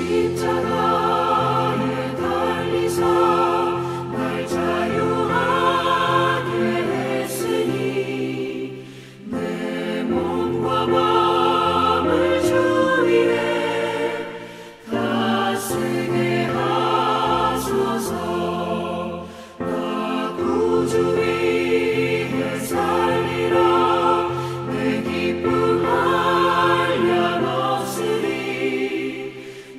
십자가에 달리사 날 자유하게 했으니 내 몸과 마음을 주 위에 다 쓰게 하소서. 나 구주 위에 살리라. 내 기쁨 한량 없으리.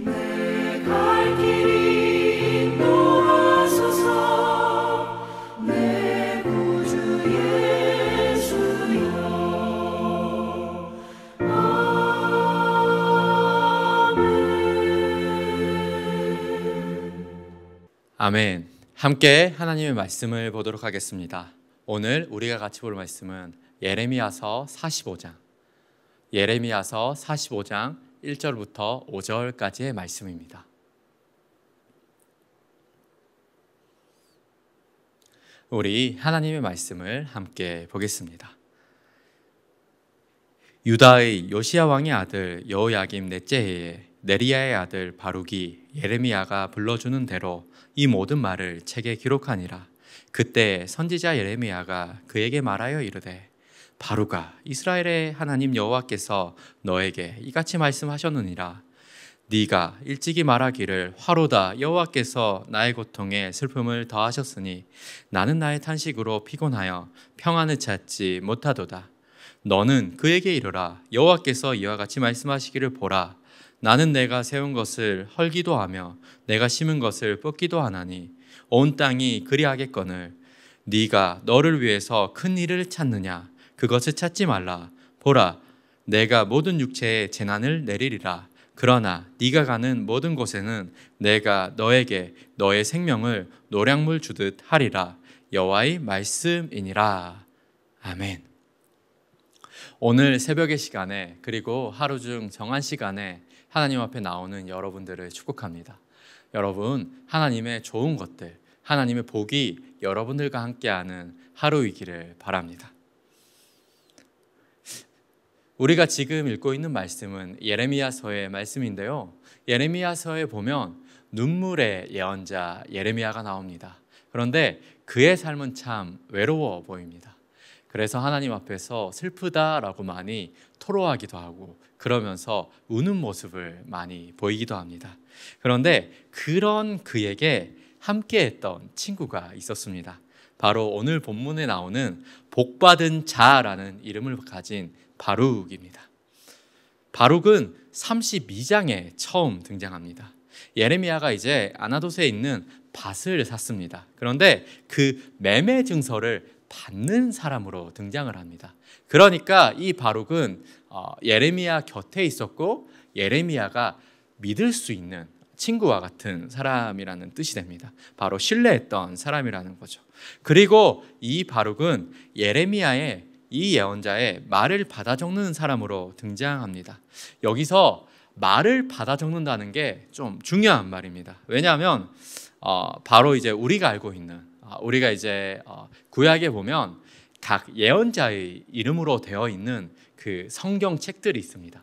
내 갈 길이 인도하소서. 내 구주 예수여. 아멘. 함께 하나님의 말씀을 보도록 하겠습니다. 오늘 우리가 같이 볼 말씀은 예레미야서 45장 1절부터 5절까지의 말씀입니다. 우리 하나님의 말씀을 함께 보겠습니다. 유다의 요시야 왕의 아들 여호야김 넷째 해에 네리야의 아들 바룩이 예레미야가 불러주는 대로 이 모든 말을 책에 기록하니라. 그때 선지자 예레미야가 그에게 말하여 이르되, 바룩아, 이스라엘의 하나님 여호와께서 너에게 이같이 말씀하셨느니라. 네가 일찍이 말하기를 화로다, 여호와께서 나의 고통에 슬픔을 더하셨으니 나는 나의 탄식으로 피곤하여 평안을 찾지 못하도다. 너는 그에게 이르라. 여호와께서 이와 같이 말씀하시기를 보라. 나는 내가 세운 것을 헐기도 하며 내가 심은 것을 뽑기도 하나니 온 땅이 그리하겠거늘 네가 너를 위해서 큰 일을 찾느냐? 그것을 찾지 말라. 보라, 내가 모든 육체에 재난을 내리리라. 그러나 네가 가는 모든 곳에는 내가 너에게 너의 생명을 노량물 주듯 하리라. 여호와의 말씀이니라. 아멘. 오늘 새벽의 시간에 그리고 하루 중 정한 시간에 하나님 앞에 나오는 여러분들을 축복합니다. 여러분, 하나님의 좋은 것들, 하나님의 복이 여러분들과 함께하는 하루이기를 바랍니다. 우리가 지금 읽고 있는 말씀은 예레미야서의 말씀인데요. 예레미야서에 보면 눈물의 예언자 예레미야가 나옵니다. 그런데 그의 삶은 참 외로워 보입니다. 그래서 하나님 앞에서 슬프다라고 많이 토로하기도 하고 그러면서 우는 모습을 많이 보이기도 합니다. 그런데 그런 그에게 함께했던 친구가 있었습니다. 바로 오늘 본문에 나오는 복받은 자라는 이름을 가진 바룩입니다. 바룩은 32장에 처음 등장합니다. 예레미야가 이제 아나돗에 있는 밭을 샀습니다. 그런데 그 매매 증서를 받는 사람으로 등장을 합니다. 그러니까 이 바룩은 예레미야 곁에 있었고 예레미야가 믿을 수 있는 친구와 같은 사람이라는 뜻이 됩니다. 바로 신뢰했던 사람이라는 거죠. 그리고 이 바룩은 예레미야의 이 예언자의 말을 받아 적는 사람으로 등장합니다. 여기서 말을 받아 적는다는 게 좀 중요한 말입니다. 왜냐하면 바로 이제 우리가 알고 있는 우리가 이제 구약에 보면 각 예언자의 이름으로 되어 있는 그 성경 책들이 있습니다.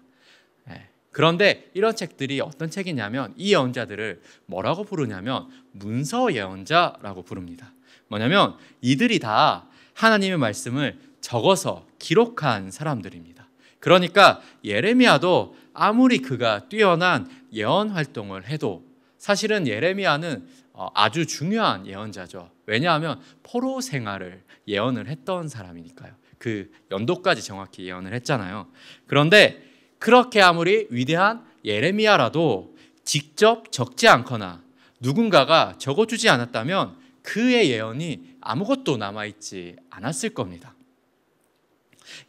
그런데 이런 책들이 어떤 책이냐면 이 예언자들을 뭐라고 부르냐면 문서 예언자라고 부릅니다. 뭐냐면 이들이 다 하나님의 말씀을 적어서 기록한 사람들입니다. 그러니까 예레미야도 아무리 그가 뛰어난 예언 활동을 해도 사실은 예레미야는 아주 중요한 예언자죠. 왜냐하면 포로 생활을 예언을 했던 사람이니까요. 그 연도까지 정확히 예언을 했잖아요. 그런데 그렇게 아무리 위대한 예레미야라도 직접 적지 않거나 누군가가 적어주지 않았다면 그의 예언이 아무것도 남아있지 않았을 겁니다.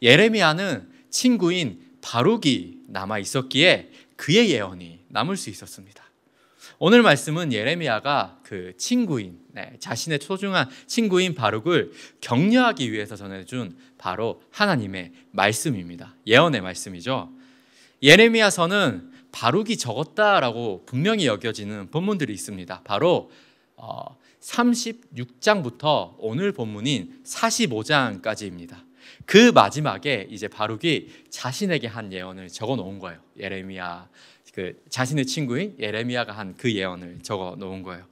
예레미야는 친구인 바룩이 남아있었기에 그의 예언이 남을 수 있었습니다. 오늘 말씀은 예레미야가 그 친구인 자신의 소중한 친구인 바룩을 격려하기 위해서 전해준 바로 하나님의 말씀입니다. 예언의 말씀이죠. 예레미야서는 바룩이 적었다라고 분명히 여겨지는 본문들이 있습니다. 바로 36장부터 오늘 본문인 45장까지입니다. 그 마지막에 이제 바룩이 자신에게 한 예언을 적어 놓은 거예요. 예레미야 그 자신의 친구인 예레미야가 한 그 예언을 적어 놓은 거예요.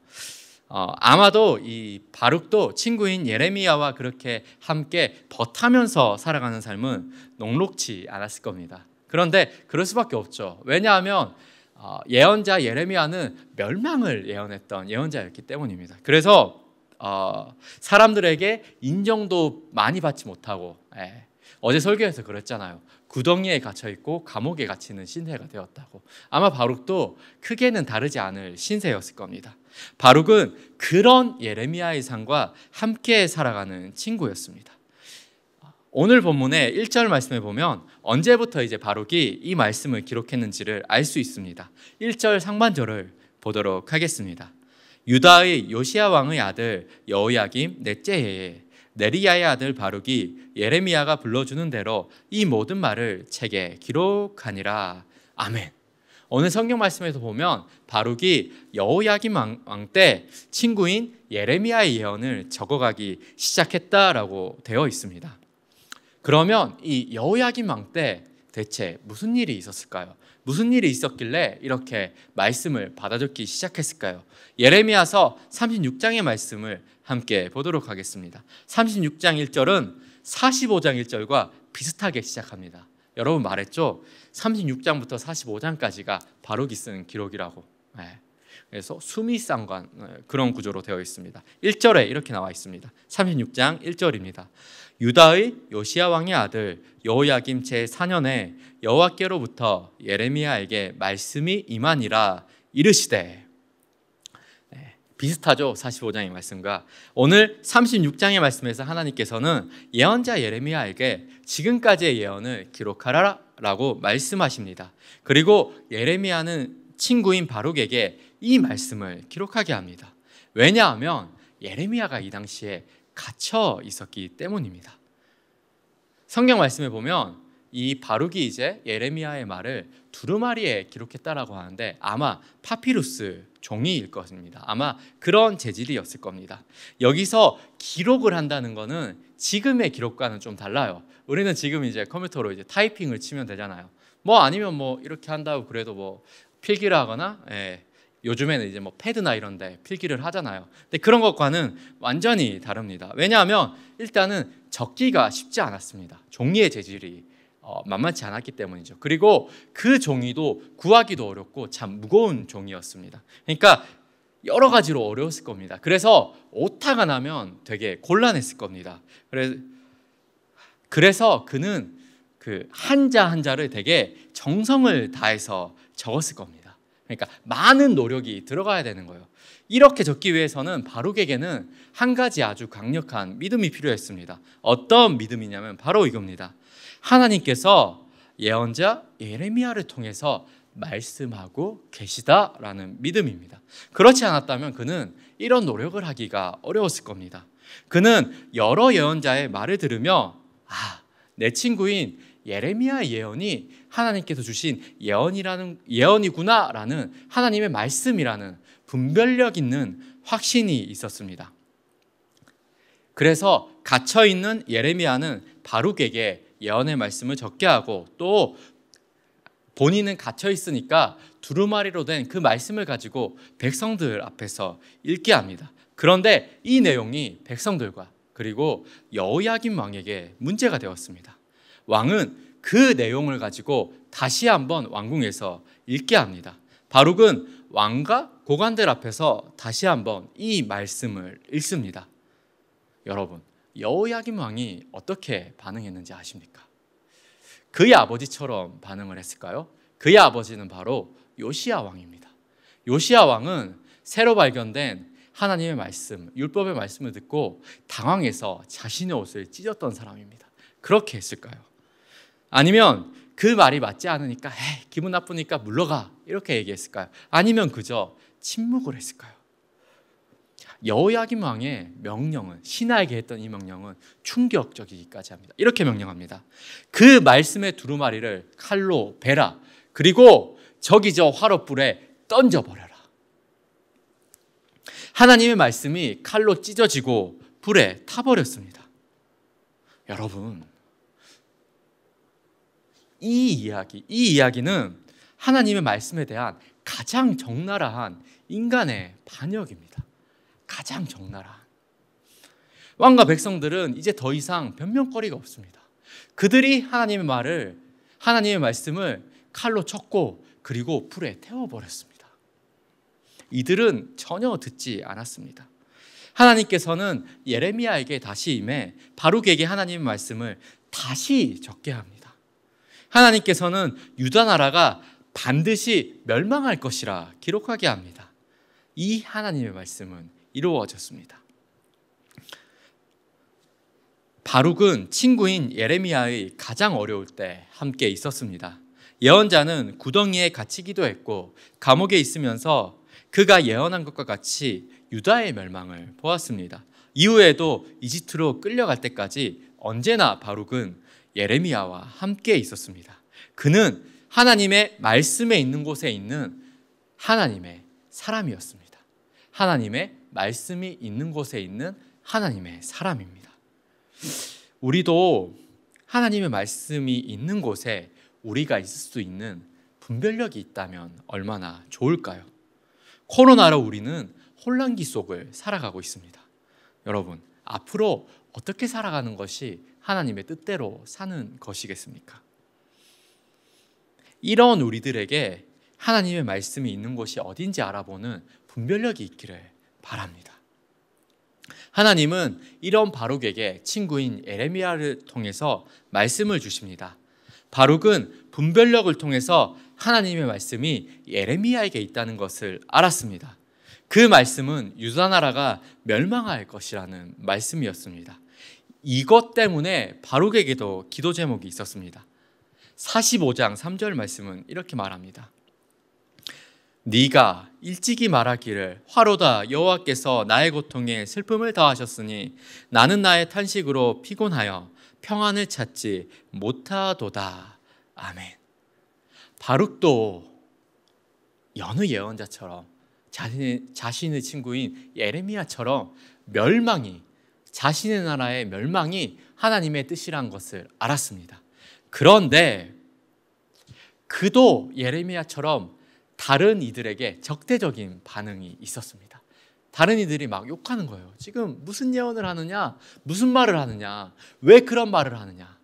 아마도 이 바룩도 친구인 예레미야와 그렇게 함께 벗하면서 살아가는 삶은 녹록지 않았을 겁니다. 그런데 그럴 수밖에 없죠. 왜냐하면 예언자 예레미야는 멸망을 예언했던 예언자였기 때문입니다. 그래서 사람들에게 인정도 많이 받지 못하고, 어제 설교에서 그랬잖아요. 구덩이에 갇혀있고 감옥에 갇히는 신세가 되었다고. 아마 바룩도 크게는 다르지 않을 신세였을 겁니다. 바룩은 그런 예레미야의 삶과 함께 살아가는 친구였습니다. 오늘 본문의 1절 말씀에 보면 언제부터 이제 바룩이 이 말씀을 기록했는지를 알 수 있습니다. 1절 상반절을 보도록 하겠습니다. 유다의 요시야 왕의 아들 여호야김 넷째 해에 네리야의 아들 바룩이 예레미야가 불러주는 대로 이 모든 말을 책에 기록하니라. 아멘. 오늘 성경 말씀에서 보면 바룩이 여호야김 왕 때 친구인 예레미야의 예언을 적어가기 시작했다라고 되어 있습니다. 그러면 이 여호야김 왕 때 대체 무슨 일이 있었을까요? 무슨 일이 있었길래 이렇게 말씀을 받아 적기 시작했을까요? 예레미야서 36장의 말씀을 함께 보도록 하겠습니다. 36장 1절은 45장 1절과 비슷하게 시작합니다. 여러분 말했죠? 36장부터 45장까지가 바룩이 쓴 기록이라고. 그래서 수미상관 그런 구조로 되어 있습니다. 1절에 이렇게 나와 있습니다. 36장 1절입니다. 유다의 요시야 왕의 아들 여호야김 제4년에 여호와께로부터 예레미야에게 말씀이 임하니라 이르시되. 비슷하죠? 45장의 말씀과. 오늘 36장의 말씀에서 하나님께서는 예언자 예레미야에게 지금까지의 예언을 기록하라라고 말씀하십니다. 그리고 예레미야는 친구인 바룩에게 이 말씀을 기록하게 합니다. 왜냐하면 예레미야가 이 당시에 갇혀 있었기 때문입니다. 성경 말씀에 보면 이 바룩이 이제 예레미야의 말을 두루마리에 기록했다라고 하는데 아마 파피루스 종이일 것입니다. 아마 그런 재질이었을 겁니다. 여기서 기록을 한다는 것은 지금의 기록과는 좀 달라요. 우리는 지금 이제 컴퓨터로 이제 타이핑을 치면 되잖아요. 뭐 아니면 뭐 이렇게 한다고 그래도 뭐 필기를 하거나, 요즘에는 이제 뭐 패드나 이런데 필기를 하잖아요. 근데 그런 것과는 완전히 다릅니다. 왜냐하면 일단은 적기가 쉽지 않았습니다. 종이의 재질이 만만치 않았기 때문이죠. 그리고 그 종이도 구하기도 어렵고 참 무거운 종이었습니다. 그러니까 여러 가지로 어려웠을 겁니다. 그래서 오타가 나면 되게 곤란했을 겁니다. 그래서 그는 그 한자 한자를 되게 정성을 다해서 적었을 겁니다. 그러니까 많은 노력이 들어가야 되는 거예요. 이렇게 적기 위해서는 바룩에게는 한 가지 아주 강력한 믿음이 필요했습니다. 어떤 믿음이냐면 바로 이겁니다. 하나님께서 예언자 예레미야를 통해서 말씀하고 계시다라는 믿음입니다. 그렇지 않았다면 그는 이런 노력을 하기가 어려웠을 겁니다. 그는 여러 예언자의 말을 들으며 내 친구인 예레미야의 예언이 하나님께서 주신 예언이구나라는 하나님의 말씀이라는 분별력 있는 확신이 있었습니다. 그래서 갇혀있는 예레미야는 바룩에게 예언의 말씀을 적게 하고 또 본인은 갇혀 있으니까 두루마리로 된 그 말씀을 가지고 백성들 앞에서 읽게 합니다. 그런데 이 내용이 백성들과 그리고 여호야김 왕에게 문제가 되었습니다. 왕은 그 내용을 가지고 다시 한번 왕궁에서 읽게 합니다. 바룩은 왕과 고관들 앞에서 다시 한번 이 말씀을 읽습니다. 여러분, 여호야김 왕이 어떻게 반응했는지 아십니까? 그의 아버지처럼 반응을 했을까요? 그의 아버지는 바로 요시야 왕입니다. 요시야 왕은 새로 발견된 하나님의 말씀, 율법의 말씀을 듣고 당황해서 자신의 옷을 찢었던 사람입니다. 그렇게 했을까요? 아니면 그 말이 맞지 않으니까 기분 나쁘니까 물러가 이렇게 얘기했을까요? 아니면 그저 침묵을 했을까요? 여호야김 왕의 명령은, 신하에게 했던 이 명령은 충격적이기까지 합니다. 이렇게 명령합니다. 그 말씀의 두루마리를 칼로 베라. 그리고 저기 저 화롯불에 던져버려라. 하나님의 말씀이 칼로 찢어지고 불에 타버렸습니다. 여러분, 이 이야기는 하나님의 말씀에 대한 가장 적나라한 인간의 반역입니다. 가장 적나라한. 왕과 백성들은 이제 더 이상 변명거리가 없습니다. 그들이 하나님의 말씀을 칼로 쳤고 그리고 불에 태워버렸습니다. 이들은 전혀 듣지 않았습니다. 하나님께서는 예레미야에게 다시 임해 바룩에게 하나님의 말씀을 다시 적게 합니다. 하나님께서는 유다 나라가 반드시 멸망할 것이라 기록하게 합니다. 이 하나님의 말씀은 이루어졌습니다. 바룩은 친구인 예레미야의 가장 어려울 때 함께 있었습니다. 예언자는 구덩이에 갇히기도 했고 감옥에 있으면서 그가 예언한 것과 같이 유다의 멸망을 보았습니다. 이후에도 이집트로 끌려갈 때까지 언제나 바룩은 예레미야와 함께 있었습니다. 그는 하나님의 말씀에 있는 곳에 있는 하나님의 사람이었습니다. 하나님의 말씀이 있는 곳에 있는 하나님의 사람입니다. 우리도 하나님의 말씀이 있는 곳에 우리가 있을 수 있는 분별력이 있다면 얼마나 좋을까요? 코로나로 우리는 혼란기 속을 살아가고 있습니다. 여러분, 앞으로 어떻게 살아가는 것이 하나님의 뜻대로 사는 것이겠습니까? 이런 우리들에게 하나님의 말씀이 있는 곳이 어딘지 알아보는 분별력이 있기를 바랍니다. 하나님은 이런 바룩에게 친구인 예레미야를 통해서 말씀을 주십니다. 바룩은 분별력을 통해서 하나님의 말씀이 예레미야에게 있다는 것을 알았습니다. 그 말씀은 유다 나라가 멸망할 것이라는 말씀이었습니다. 이것 때문에 바룩에게도 기도 제목이 있었습니다. 45장 3절 말씀은 이렇게 말합니다. 네가 일찍이 말하기를 화로다 여호와께서 나의 고통에 슬픔을 더하셨으니 나는 나의 탄식으로 피곤하여 평안을 찾지 못하도다. 아멘. 바룩도 여느 예언자처럼 자신의 친구인 예레미야처럼 자신의 나라의 멸망이 하나님의 뜻이란 것을 알았습니다. 그런데 그도 예레미야처럼 다른 이들에게 적대적인 반응이 있었습니다. 다른 이들이 막 욕하는 거예요. 지금 무슨 예언을 하느냐? 무슨 말을 하느냐? 왜 그런 말을 하느냐?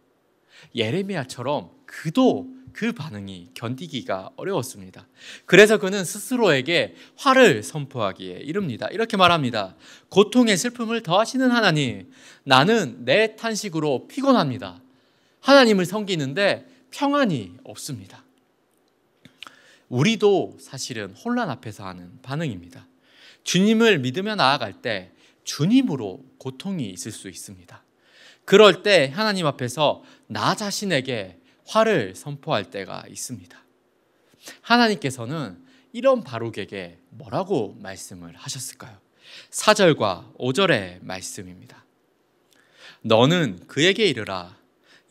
예레미야처럼 그도 그 반응이 견디기가 어려웠습니다. 그래서 그는 스스로에게 화를 선포하기에 이릅니다. 이렇게 말합니다. 고통의 슬픔을 더하시는 하나님, 나는 내 탄식으로 피곤합니다. 하나님을 섬기는데 평안이 없습니다. 우리도 사실은 혼란 앞에서 하는 반응입니다. 주님을 믿으며 나아갈 때 주님으로 고통이 있을 수 있습니다. 그럴 때 하나님 앞에서 나 자신에게 화를 선포할 때가 있습니다. 하나님께서는 이런 바룩에게 뭐라고 말씀을 하셨을까요? 4절과 5절의 말씀입니다. 너는 그에게 이르라.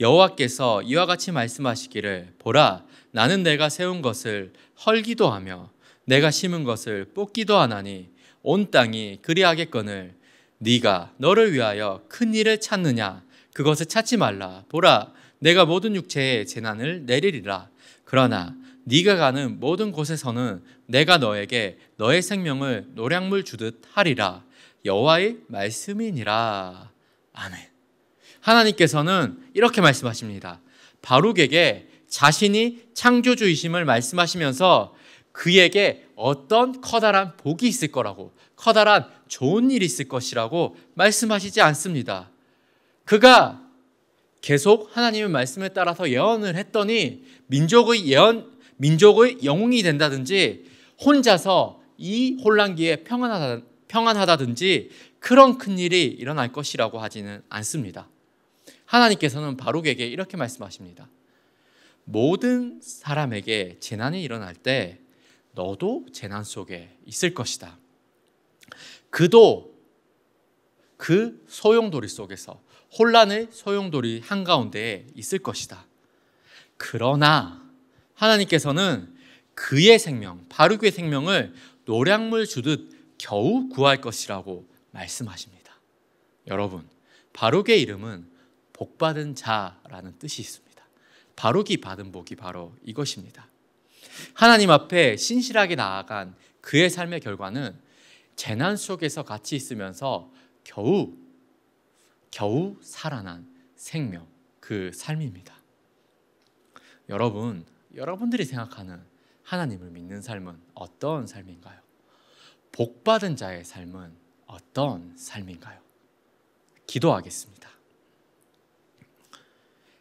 여호와께서 이와 같이 말씀하시기를 보라, 나는 내가 세운 것을 헐기도 하며 내가 심은 것을 뽑기도 하나니 온 땅이 그리하겠거늘 네가 너를 위하여 큰 일을 찾느냐? 그것을 찾지 말라. 보라, 내가 모든 육체에 재난을 내리리라. 그러나 네가 가는 모든 곳에서는 내가 너에게 너의 생명을 노량물 주듯 하리라. 여호와의 말씀이니라. 아멘. 하나님께서는 이렇게 말씀하십니다. 바룩에게 자신이 창조주이심을 말씀하시면서 그에게 어떤 커다란 복이 있을 거라고, 커다란 좋은 일이 있을 것이라고 말씀하시지 않습니다. 그가 계속 하나님의 말씀에 따라서 예언을 했더니 민족의 영웅이 된다든지 혼자서 이 혼란기에 평안하다든지 그런 큰 일이 일어날 것이라고 하지는 않습니다. 하나님께서는 바룩에게 이렇게 말씀하십니다. 모든 사람에게 재난이 일어날 때 너도 재난 속에 있을 것이다. 그도 그 소용돌이 속에서 혼란의 소용돌이 한가운데에 있을 것이다. 그러나 하나님께서는 그의 생명, 바룩의 생명을 노량물 주듯 겨우 구할 것이라고 말씀하십니다. 여러분, 바룩의 이름은 복받은 자라는 뜻이 있습니다. 바룩이 받은 복이 바로 이것입니다. 하나님 앞에 신실하게 나아간 그의 삶의 결과는 재난 속에서 같이 있으면서 겨우 살아난 생명, 그 삶입니다. 여러분들이 생각하는 하나님을 믿는 삶은 어떤 삶인가요? 복받은 자의 삶은 어떤 삶인가요? 기도하겠습니다.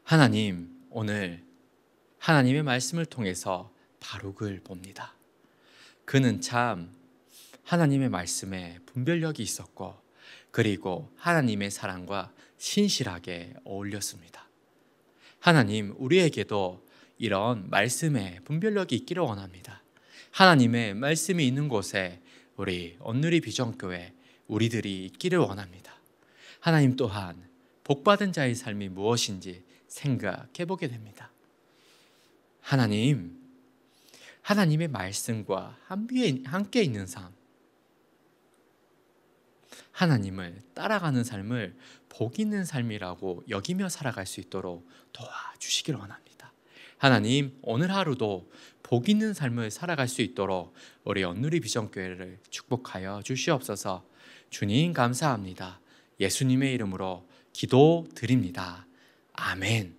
하나님, 오늘 하나님의 말씀을 통해서 바룩을 봅니다. 그는 참 하나님의 말씀에 분별력이 있었고, 그리고 하나님의 사랑과 신실하게 어울렸습니다. 하나님, 우리에게도 이런 말씀에 분별력이 있기를 원합니다. 하나님의 말씀이 있는 곳에 우리 온누리 비전교회 우리들이 있기를 원합니다. 하나님 또한 복받은 자의 삶이 무엇인지 생각해 보게 됩니다. 하나님의 말씀과 함께 있는 삶, 하나님을 따라가는 삶을 복 있는 삶이라고 여기며 살아갈 수 있도록 도와주시길 원합니다. 하나님, 오늘 하루도 복 있는 삶을 살아갈 수 있도록 우리 온누리 비전교회를 축복하여 주시옵소서. 주님 감사합니다. 예수님의 이름으로 기도드립니다. 아멘.